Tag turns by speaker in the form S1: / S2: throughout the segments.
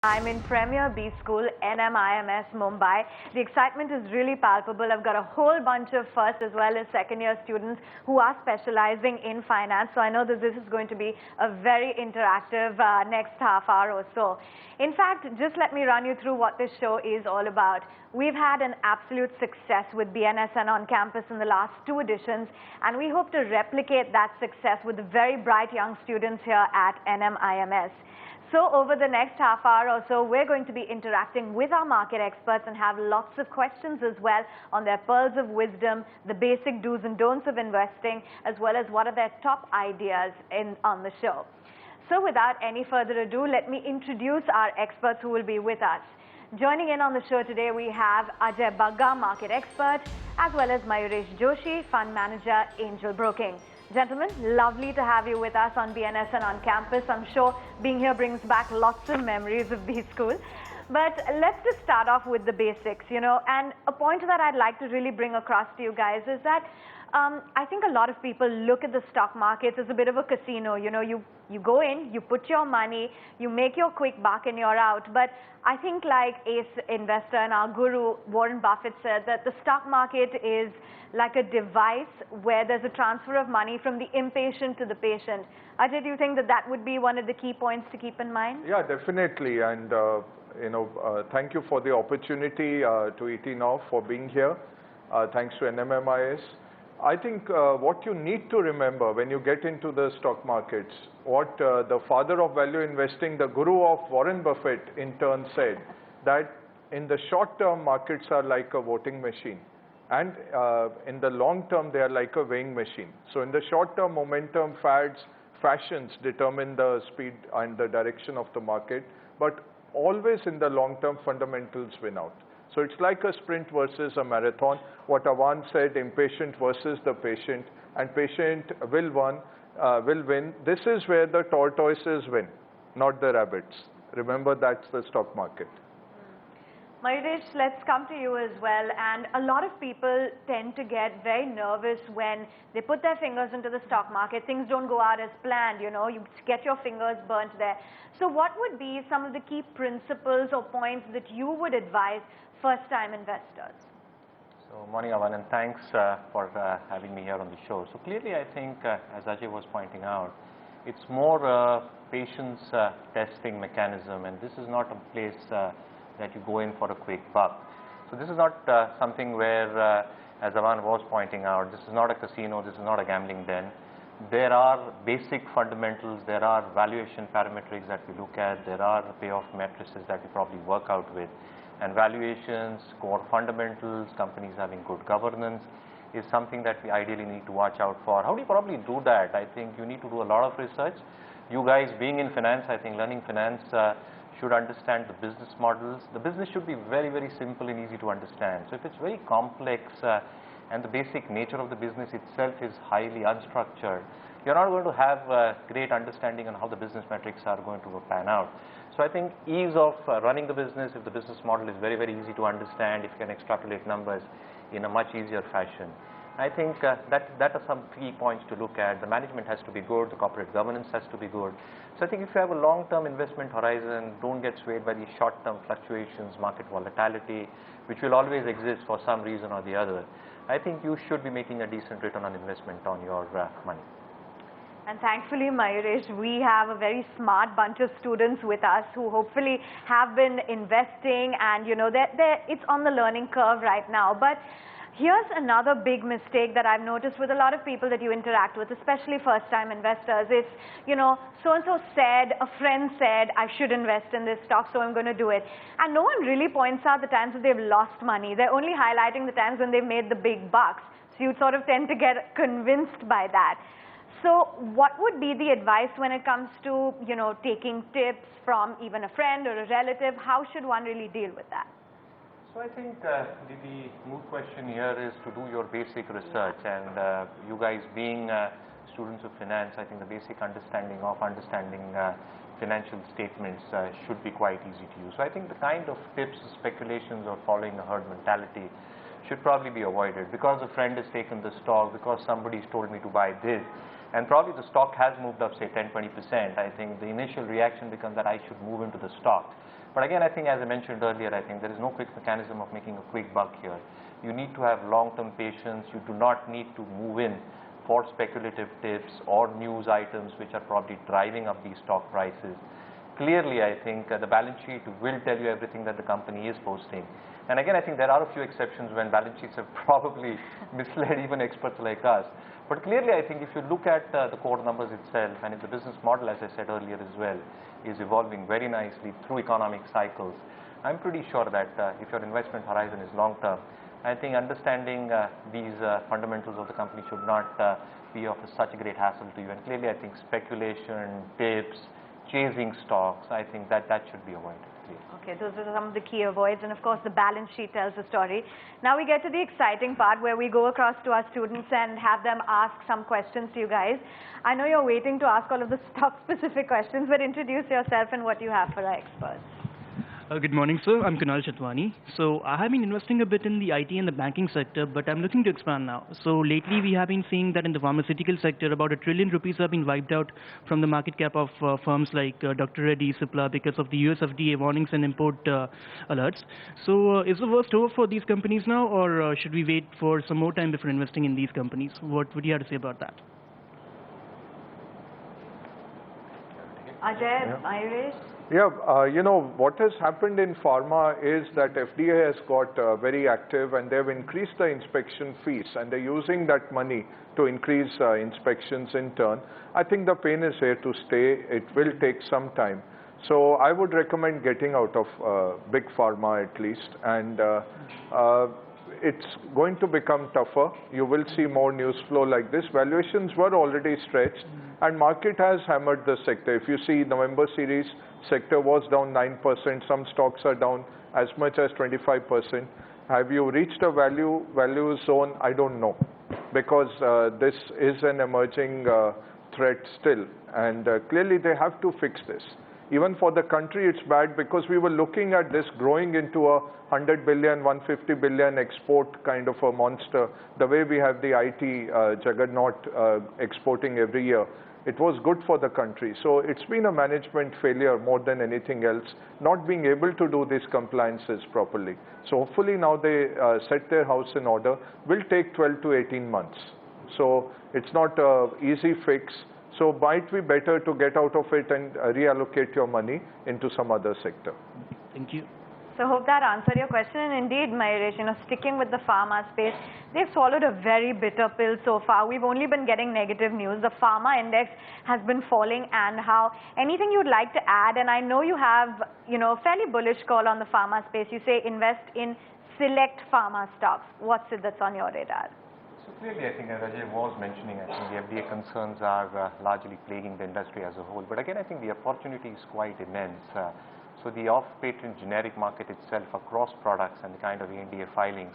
S1: I'm in Premier B School, NMIMS, Mumbai. The excitement is really palpable. I've got a whole bunch of first as well as second year students who are specializing in finance. So I know that this is going to be a very interactive next half hour or so. In fact, just let me run you through what this show is all about. We've had an absolute success with BNSN on campus in the last 2 editions, and we hope to replicate that success with the very bright young students here at NMIMS. So over the next half hour or so, we're going to be interacting with our market experts and have lots of questions as well on their pearls of wisdom, the basic do's and don'ts of investing, as well as what are their top ideas on the show. So without any further ado, let me introduce our experts who will be with us. Joining in on the show today, we have Ajay, Bagga, market expert, as well as Mayuresh Joshi, fund manager, Angel Broking. Gentlemen, lovely to have you with us on BNSN on campus. I'm sure being here brings back lots of memories of B School. But let's just start off with the basics, and a point that I'd like to really bring across to you guys is that I think a lot of people look at the stock markets as a bit of a casino. You go in, you put your money, you make your quick buck and you're out. But I think like ace investor and our guru, Warren Buffett, said that the stock market is like a device where there's a transfer of money from the impatient to the patient. Ajay, do you think that that would be one of the key points to keep in mind?
S2: Yeah, definitely. And, thank you for the opportunity to ET for being here. Thanks to NMIMS. I think what you need to remember when you get into the stock markets, what the father of value investing, the guru of Warren Buffett in turn said, that in the short term markets are like a voting machine. And in the long term, they are like a weighing machine. So in the short term, momentum, fads, fashions determine the speed and the direction of the market. But always in the long term, fundamentals win out. So it's like a sprint versus a marathon. What Avanne said, impatient versus the patient. And patient will win. This is where the tortoises win, not the rabbits. Remember, that's the stock market.
S1: Mayuresh, let's come to you as well. And a lot of people tend to get very nervous when they put their fingers into the stock market. Things don't go out as planned, you get your fingers burnt there. So what would be some of the key principles or points that you would advise first-time investors?
S3: So morning, Avanne, and thanks for having me here on the show. So clearly, I think, as Ajay was pointing out, it's more a patience testing mechanism, and this is not a place that you go in for a quick buck. So this is not something where, as Avanne was pointing out, this is not a casino, this is not a gambling den. There are basic fundamentals, there are valuation parametrics that we look at, there are payoff matrices that we probably work out with. And valuations, core fundamentals, companies having good governance is something that we ideally need to watch out for. How do you probably do that? I think you need to do a lot of research. You guys being in finance, I think learning finance should understand the business models. The business should be very, very simple and easy to understand. So if it's very complex and the basic nature of the business itself is highly unstructured, you're not going to have a great understanding on how the business metrics are going to pan out. So I think ease of running the business, if the business model is very, very easy to understand, if you can extrapolate numbers in a much easier fashion. I think that are some key points to look at. The management has to be good, the corporate governance has to be good. So I think if you have a long-term investment horizon, don't get swayed by these short-term fluctuations, market volatility, which will always exist for some reason or the other. I think you should be making a decent return on investment on your money.
S1: And thankfully, Mayuresh, we have a very smart bunch of students with us who hopefully have been investing, and it's on the learning curve right now. But here's another big mistake that I've noticed with a lot of people that you interact with, especially first-time investors. It's, so-and-so said, a friend said, I should invest in this stock, so I'm going to do it. And no one really points out the times that they've lost money. They're only highlighting the times when they've made the big bucks. So you sort of tend to get convinced by that. So what would be the advice when it comes to, taking tips from even a friend or a relative? How should one really deal with that?
S3: So I think the moot question here is to do your basic research, and you guys being students of finance, I think the basic understanding financial statements should be quite easy to use. So I think the kind of tips, speculations, or following a herd mentality should probably be avoided. Because a friend has taken the stock, because somebody's told me to buy this, and probably the stock has moved up, say 10-20%, I think the initial reaction becomes that I should move into the stock. But again, I think as I mentioned earlier, I think there is no quick mechanism of making a quick buck here. You need to have long-term patience. You do not need to move in for speculative tips or news items which are probably driving up these stock prices. Clearly, I think the balance sheet will tell you everything that the company is posting. And again, I think there are a few exceptions when balance sheets have probably misled even experts like us. But clearly, I think if you look at the core numbers itself, and if the business model, as I said earlier as well, is evolving very nicely through economic cycles, I'm pretty sure that if your investment horizon is long term, I think understanding these fundamentals of the company should not be of such a great hassle to you. And clearly, I think speculation, tips, chasing stocks, I think that should be avoided.
S1: Okay, those are some of the key avoids, and of course the balance sheet tells the story. Now we get to the exciting part where we go across to our students and have them ask some questions to you guys. I know you're waiting to ask all of the stock-specific questions, but introduce yourself and what you have for our experts.
S4: Good morning, sir. I'm Kunal Chatwani. So I have been investing a bit in the IT and the banking sector, but I'm looking to expand now. So lately we have been seeing that in the pharmaceutical sector, about ₹1 trillion have been wiped out from the market cap of firms like Dr. Reddy, Cipla, because of the US FDA warnings and import alerts. So is the worst over for these companies now, or should we wait for some more time before investing in these companies? What would you have to say about that?
S1: Ajay, Mayuresh?
S2: Yeah, you know, what has happened in pharma is that FDA has got very active, and they've increased the inspection fees, and they're using that money to increase inspections in turn. I think the pain is here to stay. It will take some time. So I would recommend getting out of big pharma at least, and it's going to become tougher. You will see more news flow like this. Valuations were already stretched, and market has hammered the sector. If you see November series, sector was down 9%. Some stocks are down as much as 25%. Have you reached a value zone? I don't know, because this is an emerging threat still, and clearly they have to fix this. Even for the country, it's bad, because we were looking at this growing into a 100 billion, 150 billion export kind of a monster, the way we have the IT juggernaut exporting every year. It was good for the country. So it's been a management failure more than anything else, not being able to do these compliances properly. So hopefully now they set their house in order. Will take 12 to 18 months. So it's not an easy fix. So might be better to get out of it and reallocate your money into some other sector.
S4: Thank you.
S1: So hope that answered your question. And indeed, Mayuresh, you know, sticking with the pharma space, they've swallowed a very bitter pill so far. We've only been getting negative news. The pharma index has been falling, and how anything you'd like to add? And I know you have, you know, a fairly bullish call on the pharma space. You say invest in select pharma stocks. What's it that's on your radar?
S3: So clearly, I think as Ajay was mentioning, I think the FDA concerns are largely plaguing the industry as a whole. But again, I think the opportunity is quite immense. So the off-patent generic market itself across products and the kind of ANDA filings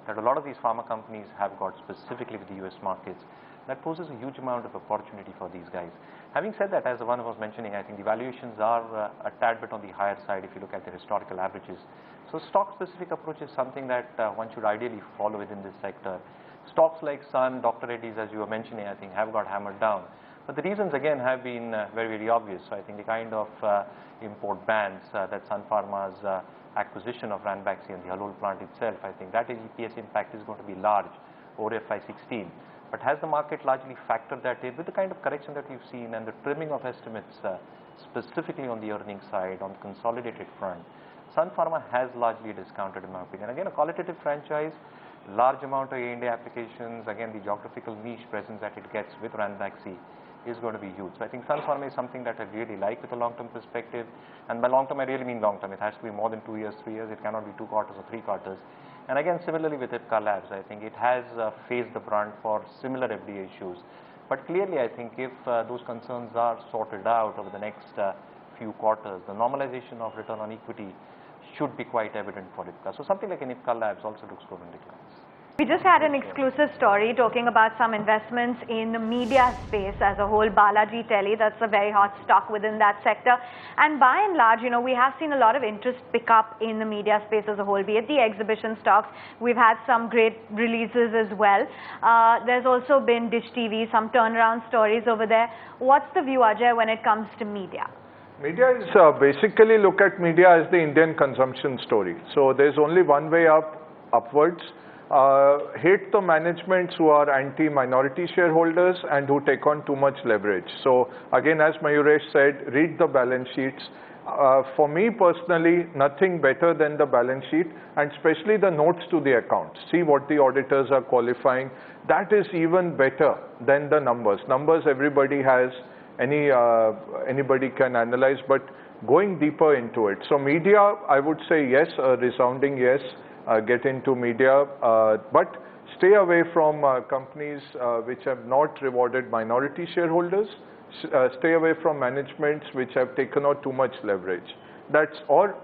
S3: that a lot of these pharma companies have got specifically with the US markets, that poses a huge amount of opportunity for these guys. Having said that, as Avanne was mentioning, I think the valuations are a tad bit on the higher side if you look at the historical averages. So stock-specific approach is something that one should ideally follow within this sector. Stocks like Sun, Dr. Reddy's, as you were mentioning, I think have got hammered down. But the reasons again have been very, very obvious. So I think the kind of import bans that Sun Pharma's acquisition of Ranbaxy and the Halol plant itself, I think that EPS impact is going to be large over FY16. But has the market largely factored that in with the kind of correction that we've seen and the trimming of estimates specifically on the earnings side, on the consolidated front? Sun Pharma has largely discounted, in my opinion. Again, a qualitative franchise, large amount of ANDA applications, again the geographical niche presence that it gets with Ranbaxy is going to be huge. So I think Sun Pharma is something that I really like with a long-term perspective. And by long-term, I really mean long-term. It has to be more than 2 years, 3 years. It cannot be 2 quarters or 3 quarters. And again, similarly with Ipca Labs, I think it has faced the brunt for similar FDA issues. But clearly, I think if those concerns are sorted out over the next few quarters, the normalization of return on equity should be quite evident for Ipca. So something like an Ipca Labs also looks good on declines.
S1: We just had an exclusive story talking about some investments in the media space as a whole. Balaji Telly, that's a very hot stock within that sector. And by and large, you know, we have seen a lot of interest pick up in the media space as a whole, be it the exhibition stocks. We've had some great releases as well. There's also been Dish TV, some turnaround stories over there. What's the view, Ajay, when it comes to media?
S2: Media is basically look at media as the Indian consumption story. So there's only one way upwards. Hate the managements who are anti-minority shareholders and who take on too much leverage. So again, as Mayuresh said, read the balance sheets. For me personally, nothing better than the balance sheet, and especially the notes to the accounts. See what the auditors are qualifying. That is even better than the numbers. Numbers everybody has, anybody can analyze, but going deeper into it. So media, I would say yes, a resounding yes. Get into media, but stay away from companies which have not rewarded minority shareholders. Stay away from managements which have taken out too much leverage. That's or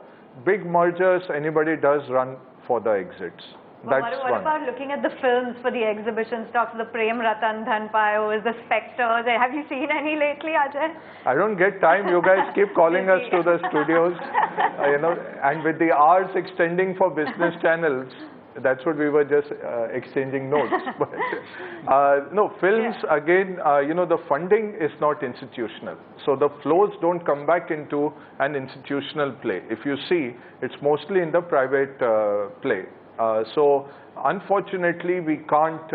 S2: big mergers. Anybody does run for the exits.
S1: Well, what about looking at the films for the exhibition stocks, the Prem Ratan Dhan Payos, the Spectres? Have you seen any lately, Ajay?
S2: I don't get time. You guys keep calling us to the studios, and with the hours extending for business channels, that's what we were just exchanging notes. But no, films, again, the funding is not institutional. So the flows don't come back into an institutional play. If you see, it's mostly in the private play. So unfortunately, we can't,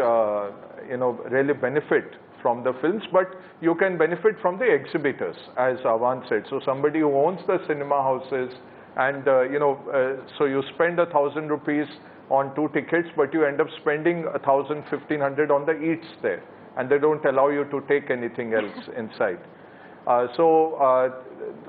S2: really benefit from the films, but you can benefit from the exhibitors, as Avanne said. So somebody who owns the cinema houses, and so you spend 1,000 rupees on 2 tickets, but you end up spending 1,000, 1,500 on the eats there, and they don't allow you to take anything else inside.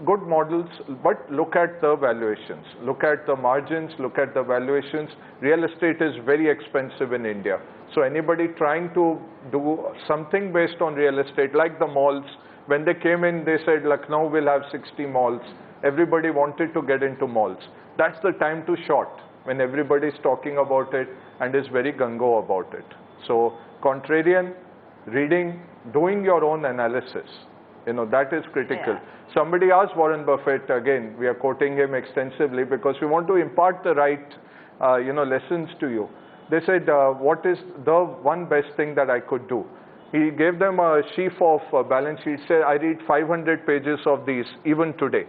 S2: Good models, but look at the valuations, look at the margins, look at the valuations. Real estate is very expensive in India. So anybody trying to do something based on real estate, like the malls, when they came in, they said, Lucknow will have 60 malls. Everybody wanted to get into malls. That's the time to short, when everybody is talking about it and is very gung-ho about it. So contrarian, reading, doing your own analysis. That is critical. Yeah. Somebody asked Warren Buffett, again, we are quoting him extensively because we want to impart the right, lessons to you. They said, what is the one best thing that I could do? He gave them a sheaf of balance sheets, said, I read 500 pages of these even today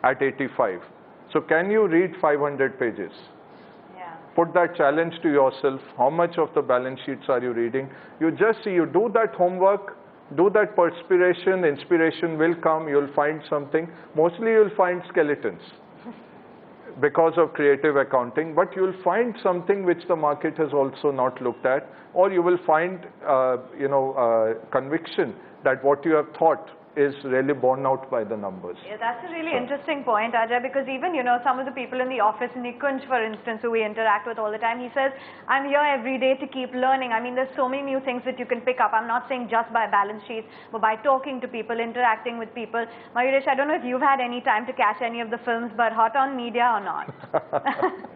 S2: at 85. So can you read 500 pages? Yeah. Put that challenge to yourself. How much of the balance sheets are you reading? You just see, you do that homework, do that perspiration, inspiration will come, you'll find something. Mostly you'll find skeletons because of creative accounting, but you'll find something which the market has also not looked at, or you will find, conviction that what you have thought is really borne out by the numbers.
S1: Yeah, that's a really interesting point, Ajay, because even, some of the people in the office, Nikunj, for instance, who we interact with all the time, he says, I'm here every day to keep learning. I mean, there's so many new things that you can pick up. I'm not saying just by balance sheets, but by talking to people, interacting with people. Mayuresh, I don't know if you've had any time to catch any of the films, but hot on media or not?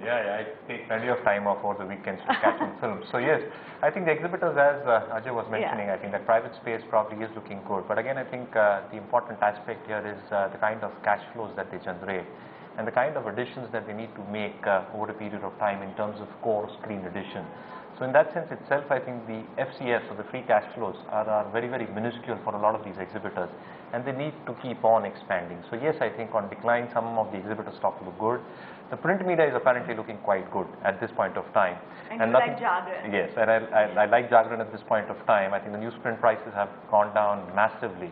S3: Yeah, I take plenty of time off over the weekends to catch on films. So yes, I think the exhibitors, as Ajay was mentioning, I think that private space probably is looking good. But again, I think the important aspect here is the kind of cash flows that they generate and the kind of additions that they need to make over a period of time in terms of core screen addition. So in that sense itself, I think the FCFs, or the free cash flows, are very, very minuscule for a lot of these exhibitors, and they need to keep on expanding. So yes, I think on decline, some of the exhibitors stock look good. The print media is apparently looking quite good at this point of time.
S1: And you like Jagran.
S3: Yes, and I like Jagran at this point of time. I think the newsprint prices have gone down massively.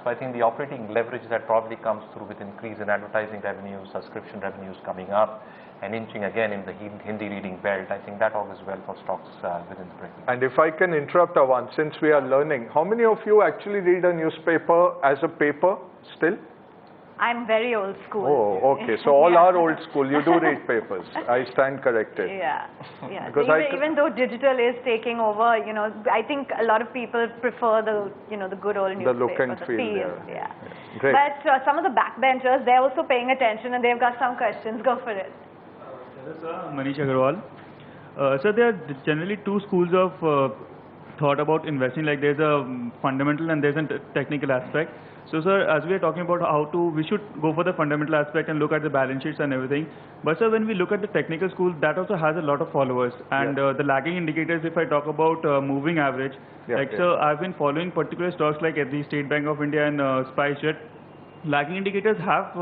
S3: So I think the operating leverage that probably comes through with increase in advertising revenues, subscription revenues coming up, and inching again in the Hindi reading belt, I think that augurs well for stocks within the print.
S2: And if I can interrupt, Avanne, since we are learning, how many of you actually read a newspaper as a paper still?
S1: I'm very old school.
S2: Oh, okay. So all are old school. You do read papers. I stand corrected.
S1: Yeah. Because even though digital is taking over, I think a lot of people prefer the, the good old newspaper.
S2: The look and feel.
S1: Yeah.
S2: Great.
S1: But some of the backbenchers, they're also paying attention and they've got some questions. Go for it.
S5: Hello, sir. Manish Agarwal. So there are generally two schools of thought about investing. Like there's a fundamental and there's a technical aspect. So sir, as we are talking about we should go for the fundamental aspect and look at the balance sheets and everything. But sir, when we look at the technical school, that also has a lot of followers. And the lagging indicators, if I talk about moving average, I've been following particular stocks like the State Bank of India and SpiceJet. lagging indicators have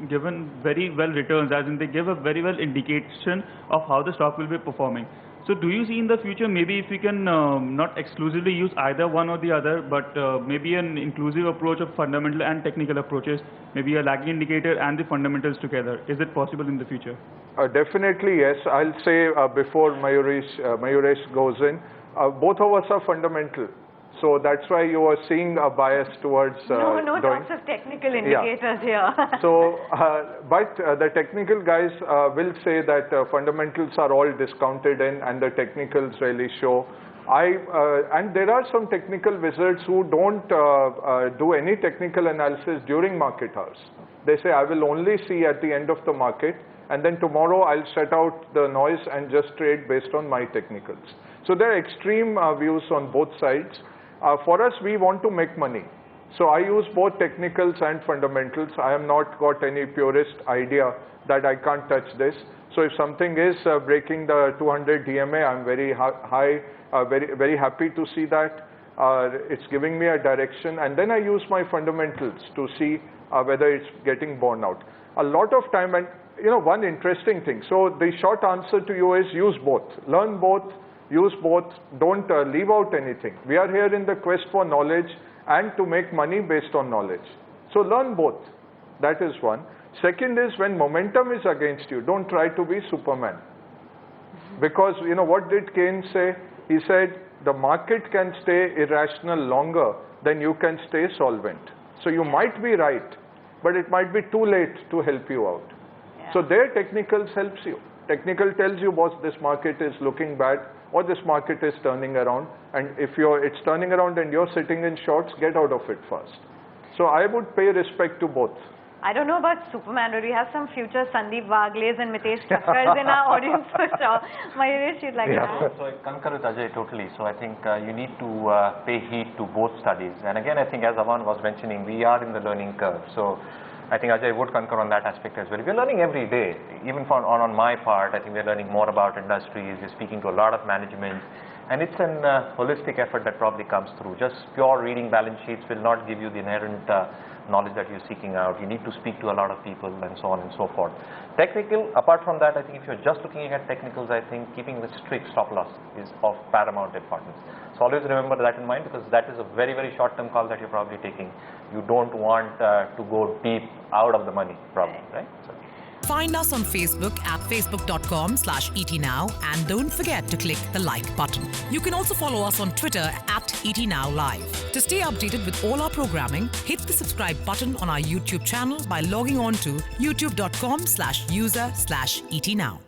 S5: given very well returns, as in they give a very well indication of how the stock will be performing. So do you see in the future, maybe if we can not exclusively use either one or the other, but maybe an inclusive approach of fundamental and technical approaches, maybe a lagging indicator and the fundamentals together? Is it possible in the future?
S2: Definitely, yes. I'll say before Mayuresh goes in, both of us are fundamental. So that's why you are seeing a bias towards
S1: no talks of technical indicators here.
S2: So, but the technical guys will say that fundamentals are all discounted in and the technicals really show. And there are some technical wizards who don't do any technical analysis during market hours. They say, I will only see at the end of the market, and then tomorrow I'll shut out the noise and just trade based on my technicals. So there are extreme views on both sides. For us, we want to make money. So I use both technicals and fundamentals. I have not got any purist idea that I can't touch this. So if something is breaking the 200 DMA, I'm very very happy to see that. It's giving me a direction. And then I use my fundamentals to see whether it's getting borne out. A lot of time, and you know, one interesting thing. So the short answer to you is use both. Learn both. Use both, don't leave out anything. We are here in the quest for knowledge and to make money based on knowledge. So learn both. That is one. Second is when momentum is against you, don't try to be Superman. Because, you know, what did Keynes say? He said, the market can stay irrational longer than you can stay solvent. So you might be right, but it might be too late to help you out. Yeah. So their technicals helps you. Technical tells you, boss, this market is looking bad, or this market is turning around, and if it's turning around and you're sitting in shorts, get out of it fast. So I would pay respect to both.
S1: I don't know about Superman, but we have some future Sandeep Wagles and Mitesh Thakkars in our audience for sure. Mayuresh, you'd like to add?
S3: So I concur with Ajay totally. So I think you need to pay heed to both studies. And again, I think as Avanne was mentioning, we are in the learning curve. So I think Ajay would concur on that aspect as well. We're learning every day. Even on my part, I think we're learning more about industries. We're speaking to a lot of management. And it's an holistic effort that probably comes through. Just pure reading balance sheets will not give you the inherent knowledge that you're seeking out. You need to speak to a lot of people and so on and so forth. Technical, apart from that, I think if you're just looking at technicals, I think keeping the strict stop loss is of paramount importance. So always remember that in mind, because that is a very, very short-term call that you're probably taking. You don't want to go deep out of the money, probably, right? So.
S6: Find us on Facebook at facebook.com/ETNow and don't forget to click the like button. You can also follow us on Twitter at ETNowLive. To stay updated with all our programming, hit the subscribe button on our YouTube channel by logging on to youtube.com/user/ETNow.